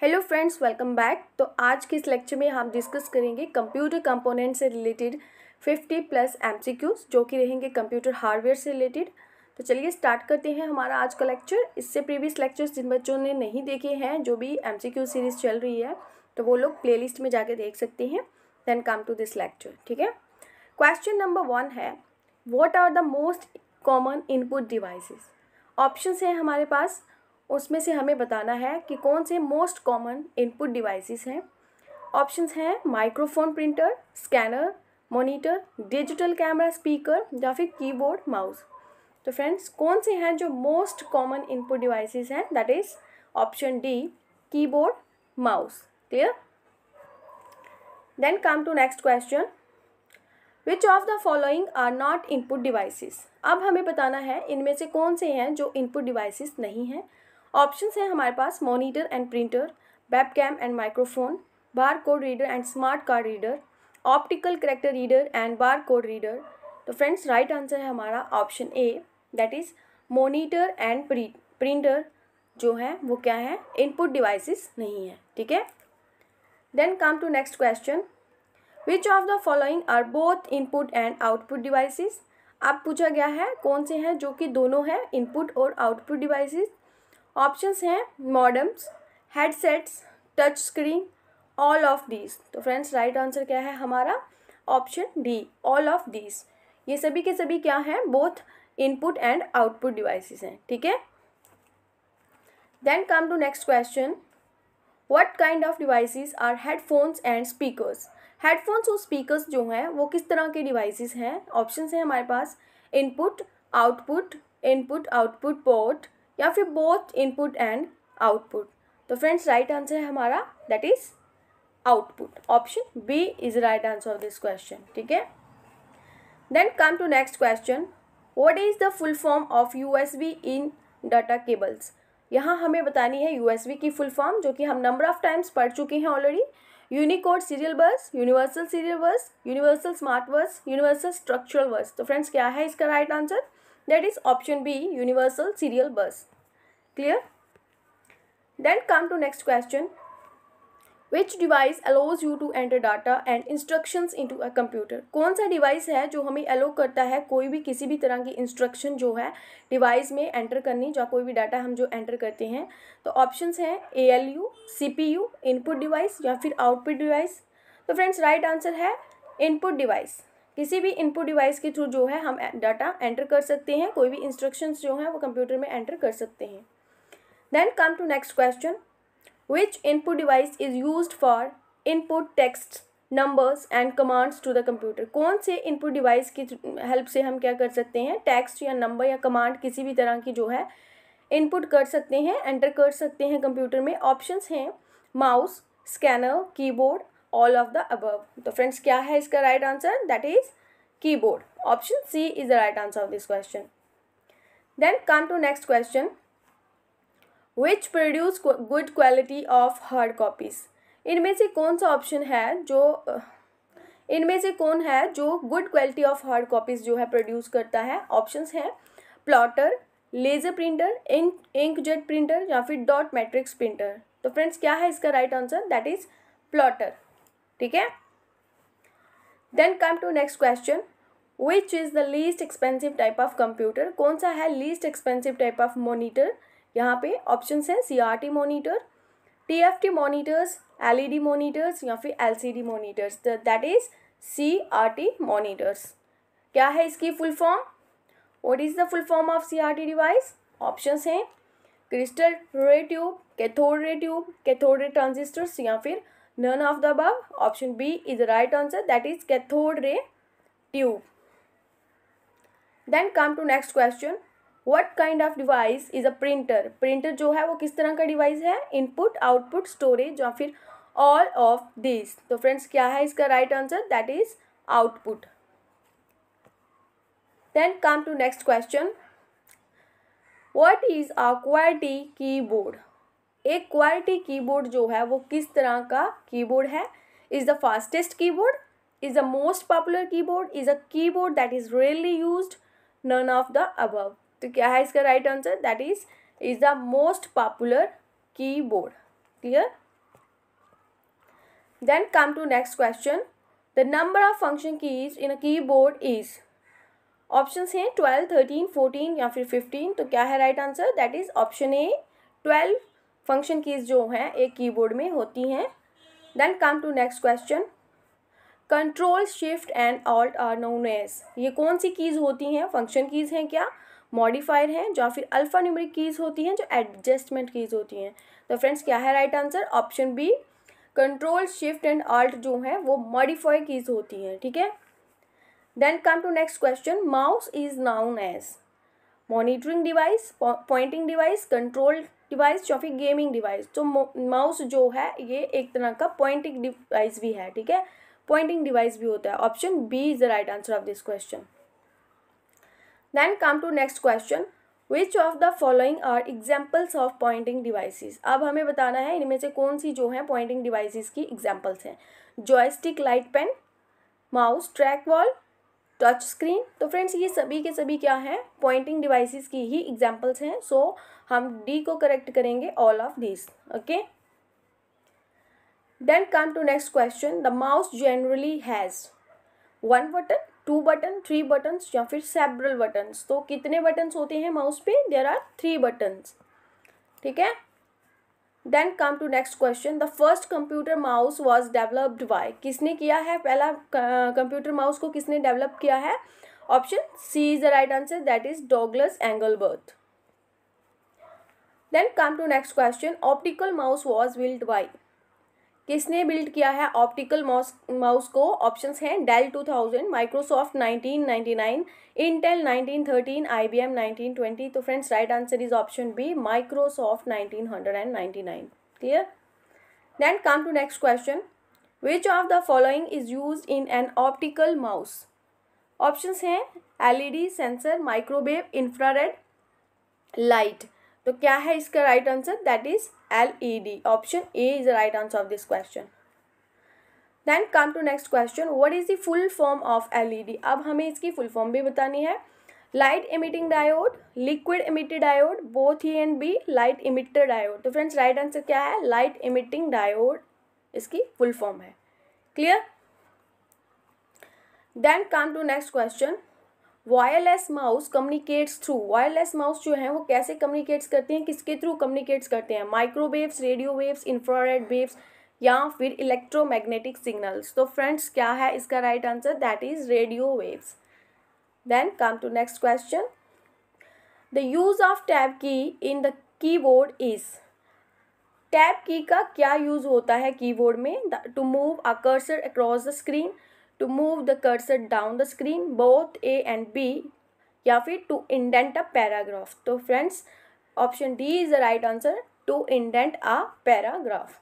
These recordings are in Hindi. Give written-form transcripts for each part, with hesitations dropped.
Hello friends, welcome back. तो आज के इस लेक्चर में हम डिस्कस करेंगे कंप्यूटर कंपोनेंट से रिलेटेड 50 प्लस एमसीक्यूज जो कि रहेंगे कंप्यूटर हार्डवेयर से रिलेटेड। तो चलिए स्टार्ट करते हैं हमारा आज का लेक्चर। इससे प्रीवियस लेक्चर्स जिन बच्चों ने नहीं देखे हैं, जो भी एमसीक्यू सीरीज़ चल रही है, तो वो लोग प्लेलिस्ट में जाके देख सकते हैं। Then come to this lecture. ठीक है, क्वेश्चन नंबर 1 है, what are the most common input devices. Options हैं हमारे पास, उसमें से हमें बताना है कि कौन से मोस्ट कॉमन इनपुट डिवाइसेस हैं। ऑप्शंस हैं microphone, printer, scanner, monitor, digital camera, speaker या फिर कीबोर्ड, माउस। तो फ्रेंड्स, कौन से हैं जो मोस्ट कॉमन इनपुट डिवाइसेस हैं? That is option D, keyboard, mouse. Clear? Then come to next question, which of the following are not input devices. अब हमें बताना है इनमें से कौन से हैं जो इनपुट डिवाइसेस नहीं हैं। ऑप्शंस हैं हमारे पास monitor and printer, webcam and microphone, bar code reader and smart card reader, optical character reader and bar code reader. तो फ्रेंड्स, राइट आंसर है हमारा option A, that is monitor and printer जो है वो क्या है, इनपुट डिवाइसेस नहीं है। ठीक है, then come to next question, which of the following are both input and output devices. अब पूछा गया है कौन से हैं जो कि दोनों हैं, इनपुट और आउटपुट डिवाइसेस। ऑप्शंस हैं modems, headsets, touch screen, all of these. तो फ्रेंड्स, राइट आंसर क्या है हमारा? Option D, all of these. ये सभी के सभी क्या हैं? Both input and output devices हैं। ठीक है, then come to next question, what kind of devices are headphones and speakers. Headphones और स्पीकर्स जो हैं वो किस तरह के डिवाइसेस हैं? ऑप्शंस हैं हमारे पास इनपुट आउटपुट पोर्ट या फिर बोथ इनपुट एंड आउटपुट। तो फ्रेंड्स, राइट आंसर है हमारा that is output. Option B is right answer of this question. ठीक है, then come to next question, what is the full form of USB in data cables. यहाँ हमें बतानी है यूएसबी की फुल फॉर्म, जो कि हम नंबर ऑफ टाइम्स पढ़ चुके हैं already. Unicode serial bus, universal serial bus, universal smart bus, universal structural bus. तो फ्रेंड्स, क्या है इसका right answer? That is option B, universal serial bus. Clear? Then come to next question, which device allows you to enter data and instructions into a computer. कौन सा डिवाइस है जो हमें अलाउ करता है कोई भी किसी भी तरह की इंस्ट्रक्शन जो है डिवाइस में एंटर करनी, या कोई भी डाटा हम जो एंटर करते हैं। तो ऑप्शंस हैं ALU, CPU, इनपुट डिवाइस या फिर आउटपुट डिवाइस। तो फ्रेंड्स, राइट आंसर है इनपुट डिवाइस। किसी भी इनपुट डिवाइस के थ्रू जो है हम डाटा एंटर कर सकते हैं, कोई भी इंस्ट्रक्शंस जो हैं वो कंप्यूटर में एंटर कर सकते हैं। Then come to next question, which input device is used for input text, numbers and commands to the computer। कौन से इनपुट डिवाइस की हेल्प से हम क्या कर सकते हैं, टेक्स्ट या नंबर या कमांड किसी भी तरह की जो है इनपुट कर सकते हैं, एंटर कर सकते हैं कंप्यूटर में। ऑप्शंस हैं mouse, scanner, keyboard, all of the above. तो फ्रेंड्स, क्या है इसका right answer? That is keyboard. Option C is the right answer of this question. Then come to next question, which produce good quality of hard copies. इनमें से कौन सा ऑप्शन है जो good quality of hard copies जो है प्रोड्यूस करता है? ऑप्शंस हैं plotter, laser printer, inkjet printer या फिर डॉट मैट्रिक्स प्रिंटर। तो फ्रेंड्स, क्या है इसका right answer? That is plotter. ठीक है, then come to next question, which is the least expensive type of computer. कौन सा है least expensive type of monitor? यहाँ पे ऑप्शंस हैं CRT monitor, TFT monitors, LED monitors या फिर LCD monitors. That is CRT monitors. क्या है इसकी full form? What is the full form of CRT device? Options हैं crystal ray tube, cathode ray tube, cathode ray transistors या फिर none of the above. Option B is the right answer, that is cathode ray tube. Then come to next question, what kind of device is a printer. Printer जो है वो किस तरह का डिवाइस है? इनपुट, आउटपुट, स्टोरेज या फिर ऑल ऑफ दिस। तो फ्रेंड्स, क्या है इसका right answer? That is output. Then come to next question, what is a quality keyboard. एक क्वालिटी कीबोर्ड जो है वो किस तरह का कीबोर्ड है? Is the fastest keyboard, is the most popular keyboard, is a keyboard that is rarely used, none of the above. तो क्या है इसका right answer? That is the most popular keyboard. Clear? Then come to next question, the number of function keys in a keyboard is, options हैं 12, 13, 14 या फिर 15। तो क्या है right answer? That is option A, 12 function keys जो हैं एक कीबोर्ड में होती हैं। Then come to next question, control shift and alt are known as, ये कौन सी कीज होती हैं? फंक्शन कीज हैं क्या, मॉडिफायर हैं, या फिर अल्फा न्यूमेरिक कीज होती हैं जो एडजस्टमेंट कीज होती हैं? तो फ्रेंड्स क्या है right answer? Option B, control shift and alt जो है वो मॉडिफाई कीज होती हैं। ठीक है, then come to next question, mouse is known as monitoring device, pointing device, control device या फिर गेमिंग डिवाइस? तो माउस जो है ये एक तरह का पॉइंटिंग डिवाइस भी है। ठीक है, पॉइंटिंग डिवाइस भी होता है। Option B is the right answer of this question. Then come to next question, which of the following are examples of pointing devices? अब हमें बताना है इनमें से कौन सी जो है पॉइंटिंग डिवाइसेस की एग्जाम्पल्स हैं। Joystick, light pen, mouse, track ball, touch screen. तो फ्रेंड्स ये सभी के सभी क्या हैं? पॉइंटिंग डिवाइसेस की ही एग्जाम्पल्स हैं। सो हम डी को करेक्ट करेंगे, all of this. Okay, then come to next question, the mouse generally has 1 button, 2 button, 3 buttons या फिर सेवरल बटन्स? तो कितने बटन्स होते हैं माउस पे? There are 3 buttons. ठीक है, then come to next question, the first computer mouse was developed by, किसने किया है पहला कंप्यूटर माउस को किसने डेवलप किया है? Option C is the right answer, that is Douglas Engelbart. Then come to next question, optical mouse was build by, किसने बिल्ड किया है ऑप्टिकल माउस को? ऑप्शंस हैं डेल 2000, माइक्रोसॉफ्ट 1999, इंटेल 1913, IBM 1920। तो friends right answer is option B, Microsoft 1999। Clear? Then come to next question, which of the following is used in an optical mouse? Options हैं LED, sensor, microwave, infrared, light. तो क्या है इसका right answer? That is LED, option A is the right answer of this question. Then come to next question, what is the full form of LED? अब हमें इसकी फुल फॉर्म भी बतानी है। Light emitting diode, liquid emitted diode, both A and B, light emitter diode. तो फ्रेंड्स राइट आंसर क्या है? लाइट एमिटिंग डायोड इसकी फुल फॉर्म है। Clear? Then come to next question, wireless mouse communicates through, wireless mouse जो है वो कैसे कम्युनिकेट्स करते हैं, किसके थ्रू कम्युनिकेट्स करते हैं? Microwaves, radio waves, infrared waves या फिर इलेक्ट्रोमैग्नेटिक सिग्नल्स? तो फ्रेंड्स क्या है इसका right answer? That is radio waves. Then come to next question, the use of tab key in the keyboard is, tab key का क्या यूज होता है कीबोर्ड में? To move a cursor across the screen, to move the cursor down the screen, both A and B, या फिर टू इंडेंट अ पैराग्राफ? तो friends option D is the right answer, to indent a paragraph.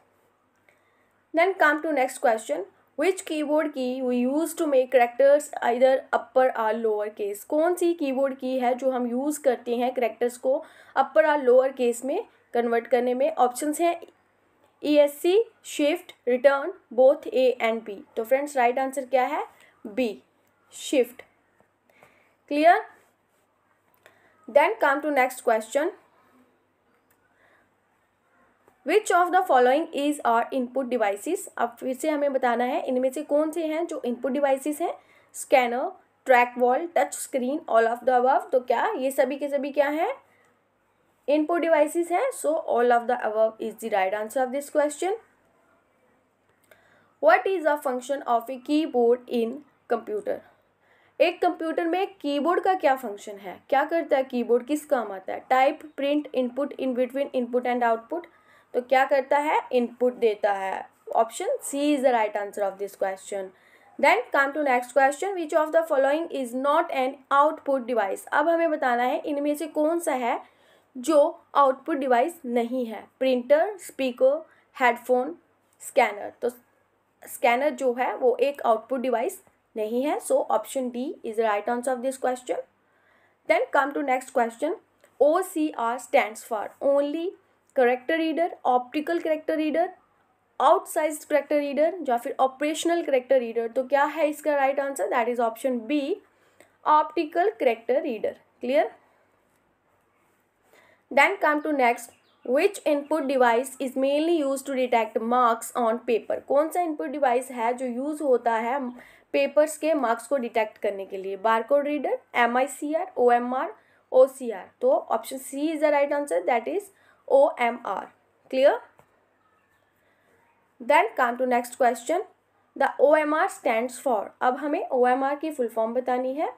Then come to next question, which keyboard key we use to make characters either upper और लोअर केस? कौन सी कीबोर्ड की है जो हम यूज़ करते हैं कैरेक्टर्स को अपर और लोअर केस में कन्वर्ट करने में? ऑप्शंस हैं ESC, shift, return, both A and B. तो फ्रेंड्स राइट आंसर क्या है? B, shift. Clear? Then come to next question, which of the following is are input devices? अब फिर से हमें बताना है इनमें से कौन से हैं जो इनपुट डिवाइसेस हैं? Scanner, track ball, touch screen, all of the above. तो क्या ये सभी के सभी क्या हैं? इनपुट डिवाइसेस हैं। So all of the above is the right answer of this question. What is the function of a keyboard in computer? एक कंप्यूटर में कीबोर्ड का क्या फंक्शन है? क्या करता है कीबोर्ड? किस काम आता है? Type, print, input, in between, input and output. तो क्या करता है? इनपुट देता है। Option C is the right answer of this question. Then come to next question, which of the following is not an output device? अब हमें बताना है इनमें से कौन सा है जो आउटपुट डिवाइस नहीं है? Printer, speaker, headphone, scanner. तो स्कैनर जो है वो एक आउटपुट डिवाइस नहीं है। So option D is the right answer of this question. Then come to next question, OCR stands for only character reader, optical character reader, outsized character reader या फिर ऑपरेशनल कैरेक्टर रीडर? तो क्या है इसका right answer? That is option B, optical character reader. Clear? Then come to next, which input device is mainly use to detect marks on paper? कौन सा इनपुट डिवाइस है जो यूज होता है पेपर्स के मार्क्स को डिटेक्ट करने के लिए? Barcode reader, MICR, OMR, OCR। तो option C is the right answer, that is OMR। Clear? Then come to next question. The OMR stands for. अब हमें OMR की फुल फॉर्म बतानी है।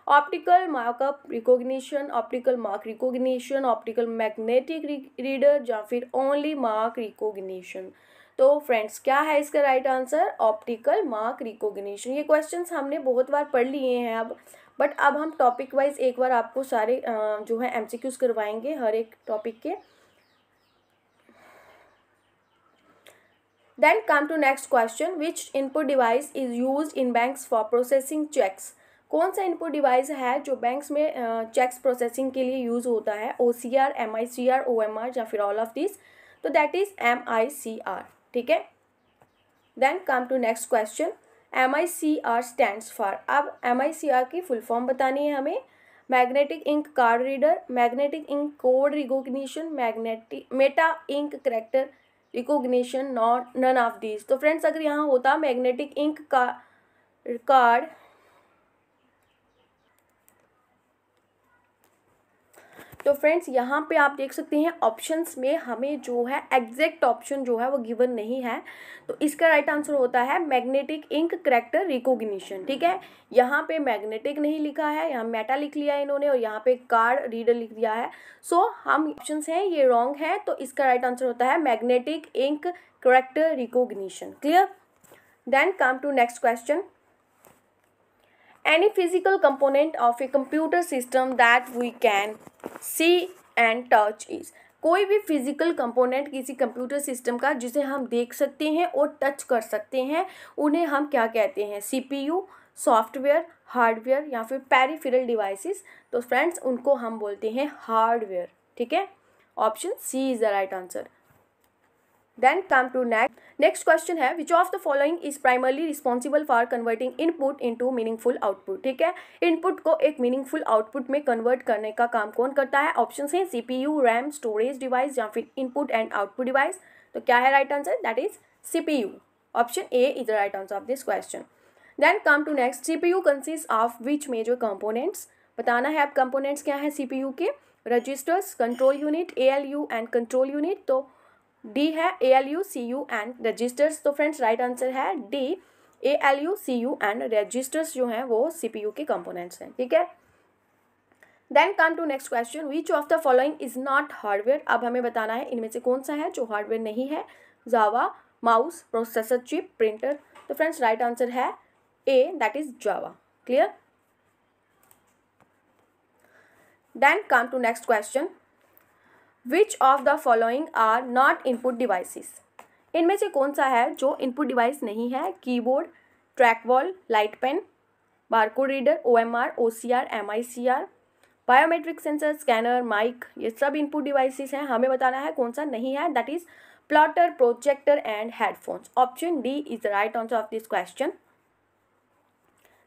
Optical markup recognition, optical mark recognition, optical magnetic reader या फिर ओनली मार्क रिकॉग्निशन। तो फ्रेंड्स क्या है इसका right answer? Optical mark recognition. ये क्वेश्चंस हमने बहुत बार पढ़ लिए हैं अब, बट अब हम टॉपिक वाइज एक बार आपको सारे जो है MCQs करवाएंगे हर एक टॉपिक के। Then come to next question. Which input device is used in banks for processing cheques? कौन सा इनपुट डिवाइस है जो बैंक्स में चेक्स प्रोसेसिंग के लिए यूज होता है? OCR, MICR, OMR या फिर ऑल ऑफ दिस? तो दैट इज MICR। ठीक है। Then come to next question. MICR stands for. अब MICR की फुल फॉर्म बतानी है हमें। Magnetic ink card reader, magnetic ink code recognition, meta ink character recognition, not none of this. तो फ्रेंड्स अगर यहाँ होता मैग्नेटिक इंक का कार्ड, तो फ्रेंड्स यहाँ पे आप देख सकते हैं ऑप्शंस में हमें जो है एग्जैक्ट ऑप्शन जो है वो गिवन नहीं है। तो इसका राइट आंसर होता है मैग्नेटिक इंक कैरेक्टर रिकॉग्निशन। ठीक है, यहाँ पे मैग्नेटिक नहीं लिखा है, यहाँ मेटा लिख लिया है इन्होंने, और यहाँ पे कार्ड रीडर लिख दिया है। सो हम ऑप्शंस हैं ये रॉन्ग है, तो इसका राइट आंसर होता है magnetic ink character recognition. Clear? Then come to next question. Any physical component of a computer system that we can see and touch is। कोई भी फिजिकल कंपोनेंट किसी कंप्यूटर सिस्टम का जिसे हम देख सकते हैं और टच कर सकते हैं, उन्हें हम क्या कहते हैं? CPU, सॉफ्टवेयर, हार्डवेयर या फिर पेरिफेरल डिवाइसेस। तो फ्रेंड्स उनको हम बोलते हैं हार्डवेयर। ठीक है, option C is the right answer. Then come to next question है which of the following is primarily responsible for converting input into meaningful output। ठीक है, इनपुट को एक मीनिंगफुल आउटपुट में कन्वर्ट करने का काम कौन करता है? ऑप्शन है CPU, RAM, स्टोरेज डिवाइस या फिर इनपुट एंड आउटपुट डिवाइस। तो क्या है right answer? That is CPU। Option A is the right answer of this question. Then come to next. CPU consist of which major components? बताना है आप कंपोनेंट्स क्या है CPU के। Registers, control unit, ALU and control unit. तो डी है ALU, CU एंड रजिस्टर्स। तो फ्रेंड्स राइट आंसर है D, ALU, CU and registers जो हैं वो CPU के कंपोनेंट्स हैं। ठीक है। Then come to next question. Which of the following is not hardware? अब हमें बताना है इनमें से कौन सा है जो हार्डवेयर नहीं है। Java, mouse, processor chip, printer. तो फ्रेंड्स राइट आंसर है A, that is Java. Clear? Then come to next question. Which of the following are not input devices? इनमें से कौन सा है जो इनपुट डिवाइस नहीं है? Keyboard, track ball, light pen, barcode reader, OMR, OCR, MICR, biometric sensor, scanner, mic. ये सब इनपुट डिवाइसेस हैं, हमें बताना है कौन सा नहीं है। That is plotter, projector and headphones. Option D is the right answer of this question.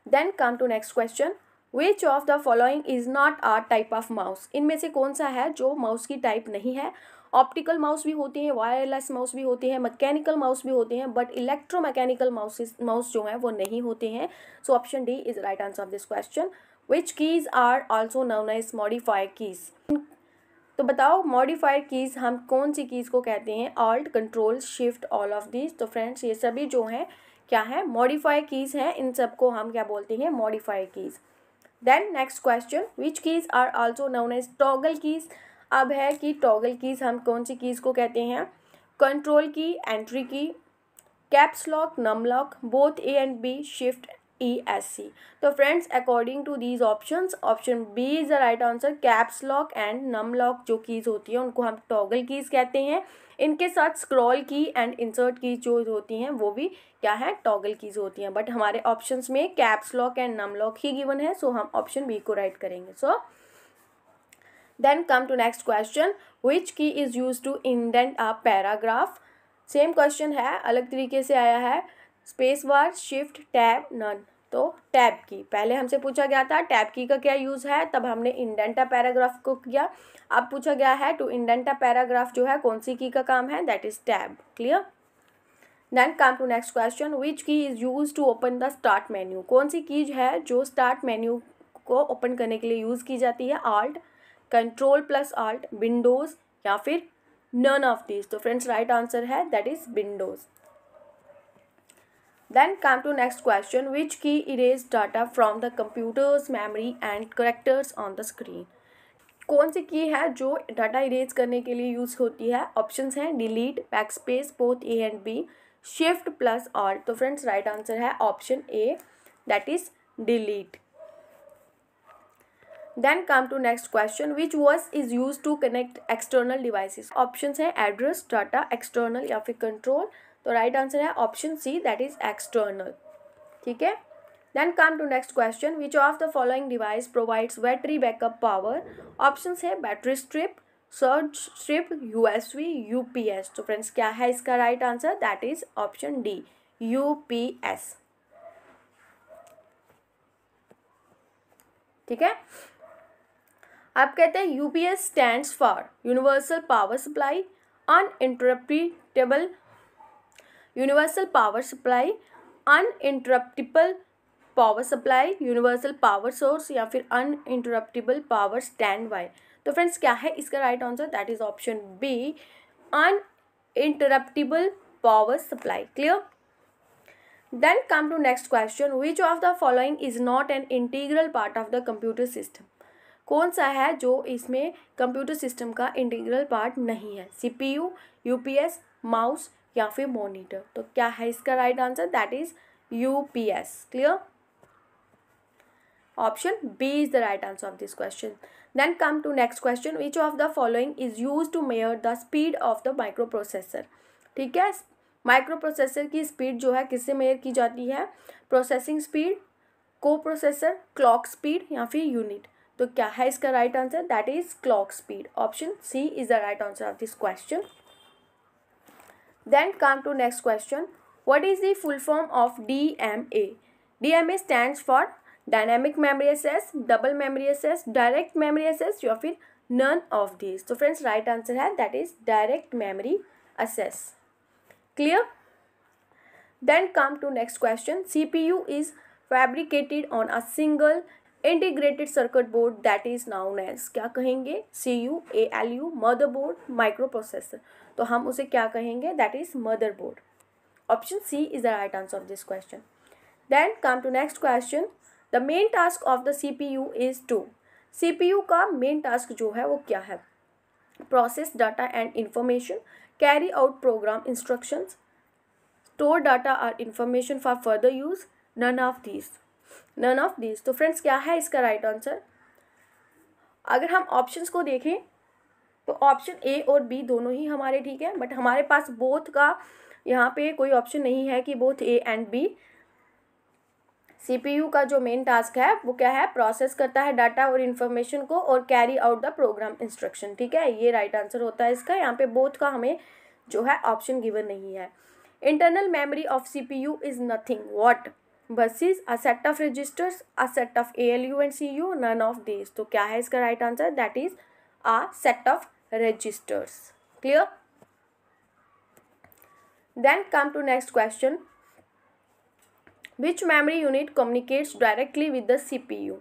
Then come to next question. Which of the following is not a type of mouse? इनमें से कौन सा है जो माउस की टाइप नहीं है? ऑप्टिकल माउस भी होती हैं, वायरलेस माउस भी होती हैं, मैकेनिकल माउस भी होते हैं, बट इलेक्ट्रोमैकेनिकल माउस जो हैं वो नहीं होते हैं। So option D is right answer of this question. Which keys are also known as modifier keys? तो बताओ मॉडिफायर कीज हम कौन सी कीज को कहते हैं? Alt, control, shift, all of this. तो फ्रेंड्स ये सभी जो हैं क्या है? मॉडिफायर कीज हैं। इन सबको हम क्या बोलते हैं? Modifier keys. Then next question. Which keys are also known as toggle keys? अब है कि टॉगल कीज हम कौन सी कीज को कहते हैं? Control key, entry key, caps lock, num lock, both A and B, shift, ESC। तो friends according to these options, option B is the right answer. Caps lock and num lock जो कीज होती है उनको हम टॉगल कीज कहते हैं। इनके साथ स्क्रॉल की एंड इंसर्ट की जो होती हैं वो भी क्या है? टॉगल कीज होती हैं। बट हमारे ऑप्शंस में caps lock and num lock ही गिवन है, सो हम ऑप्शन बी को राइट करेंगे। So then come to next question. Which key is use to indent a paragraph? Same question है, अलग तरीके से आया है। Space bar, shift, tab, none. तो टैब की, पहले हमसे पूछा गया था टैब की का क्या यूज़ है, तब हमने इंडेंट अ पैराग्राफ को किया। अब पूछा गया है टू इंडेंट अ पैराग्राफ जो है कौन सी की का काम है, that is tab. Clear. Then come to next question, which key is use to open the start menu. कौन सी कीज है जो स्टार्ट मेन्यू को ओपन करने के लिए यूज़ की जाती है, alt, control plus alt, Windows या फिर नन ऑफ दिस। तो फ्रेंड्स राइट आंसर है that is Windows. Then come to next question, which key erase data from the computer's memory and characters on the screen। कौन सी की है जो डाटा इरेज करने के लिए यूज़ होती है, ऑप्शंस हैं delete, backspace, both A and B, shift plus alt. तो फ्रेंड्स राइट आंसर है option A, that is delete. Then come to next question, which bus is use to connect external devices. Options हैं एड्रेस, डाटा, एक्सटर्नल या फिर कंट्रोल। तो राइट आंसर है option C, that is external. ठीक है। Then come to next question, which of the following device provides battery backup power. Options है battery strip, surge strip, USB, UPS. तो फ्रेंड्स क्या है इसका right answer, that is option D, UPS. ठीक है। अब कहते हैं UPS stands for universal power supply, uninterruptible universal power supply, uninterruptible power supply, universal power source या फिर अनइंटरप्टेबल पावर स्टैंड बाय। तो फ्रेंड्स क्या है इसका right answer, that is option B, uninterruptible power supply. Clear. Then come to next question, which of the following is not an integral part of the computer system. कौन सा है जो इसमें कंप्यूटर सिस्टम का इंटीग्रल पार्ट नहीं है, सीपीयू, यूपीएस, माउस या फिर मॉनिटर। तो क्या है इसका right answer, that is UPS. Clear. Option B is the right answer of this question. Then come to next question, which of the following is use to measure the speed of the microprocessor. ठीक है। माइक्रो प्रोसेसर की स्पीड जो है किससे मेयर की जाती है, processing speed, coprocessor, clock speed या फिर यूनिट। तो क्या है इसका right answer, that is clock speed. Option C is the right answer of this question. Then come to next question, what is the full form of DMA? DMA stands for Dynamic Memory Access, Double Memory Access, Direct Memory Access या फिर none of these। तो फ्रेंड्स राइट आंसर है that is Direct Memory Access। Clear? Then come to next question, CPU is fabricated on a single integrated circuit board that is known as, क्या कहेंगे, CU, ALU, motherboard, microprocessor। तो हम उसे क्या कहेंगे, that is motherboard। Option C is the right answer of this question। Then come to next question, the main task of the CPU is to, CPU का main task जो है वो क्या है, process data and information, carry out program instructions, store data or information for further use, none of these। None of this. तो फ्रेंड्स क्या है इसका राइट आंसर, अगर हम ऑप्शंस को देखें तो ऑप्शन ए और बी दोनों ही हमारे ठीक है, बट हमारे पास बोथ का यहाँ पे कोई ऑप्शन नहीं है कि both A and B. CPU का जो मेन टास्क है वो क्या है, प्रोसेस करता है डाटा और इन्फॉर्मेशन को और carry out the programme instruction. ठीक है, ये राइट आंसर होता है इसका। यहाँ पे बोथ का हमें जो है ऑप्शन गिवन नहीं है। Internal memory of CPU is nothing what, versus a set of registers, a set of ALU and CU, none of these। तो क्या है इसका right answer, that is a set of registers। Clear? Then come to next question, which memory unit communicates directly with the CPU?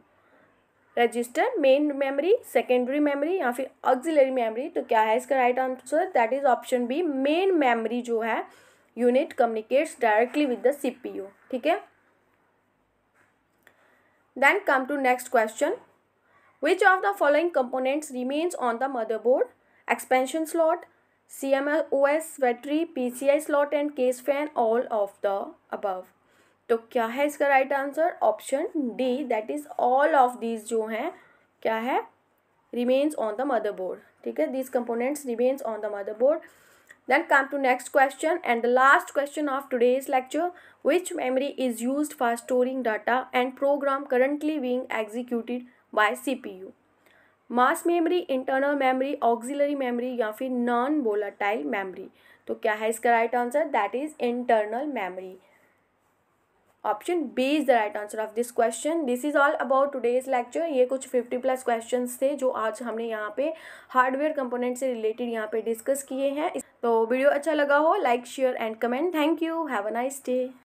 Register, main memory, secondary memory या फिर ऑक्सिलरी मेमोरी। तो क्या है इसका right answer, that is option B, main memory जो है unit communicates directly with the CPU। ठीक है। Then come to next question, which of the following components remains on the motherboard? Expansion slot, CMOS battery, PCI slot and case fan, all of the above। तो क्या है इसका right answer, option D, that is all of these जो हैं क्या है, remains on the motherboard। ठीक है, these components remains on the motherboard। Then come to next question and the last question of today's lecture, which memory is used for storing data and program currently being executed by CPU? Mass memory, internal memory, auxiliary memory या फिर non volatile memory। तो क्या है इसका right answer, that is internal memory. Option B is the right answer of this question. This is all about today's lecture. ये कुछ 50+ क्वेश्चंस थे जो आज हमने यहाँ पे हार्डवेयर कंपोनेंट से रिलेटेड यहाँ पे डिस्कस किए हैं। तो वीडियो अच्छा लगा हो, like share and comment. Thank you, have a nice day.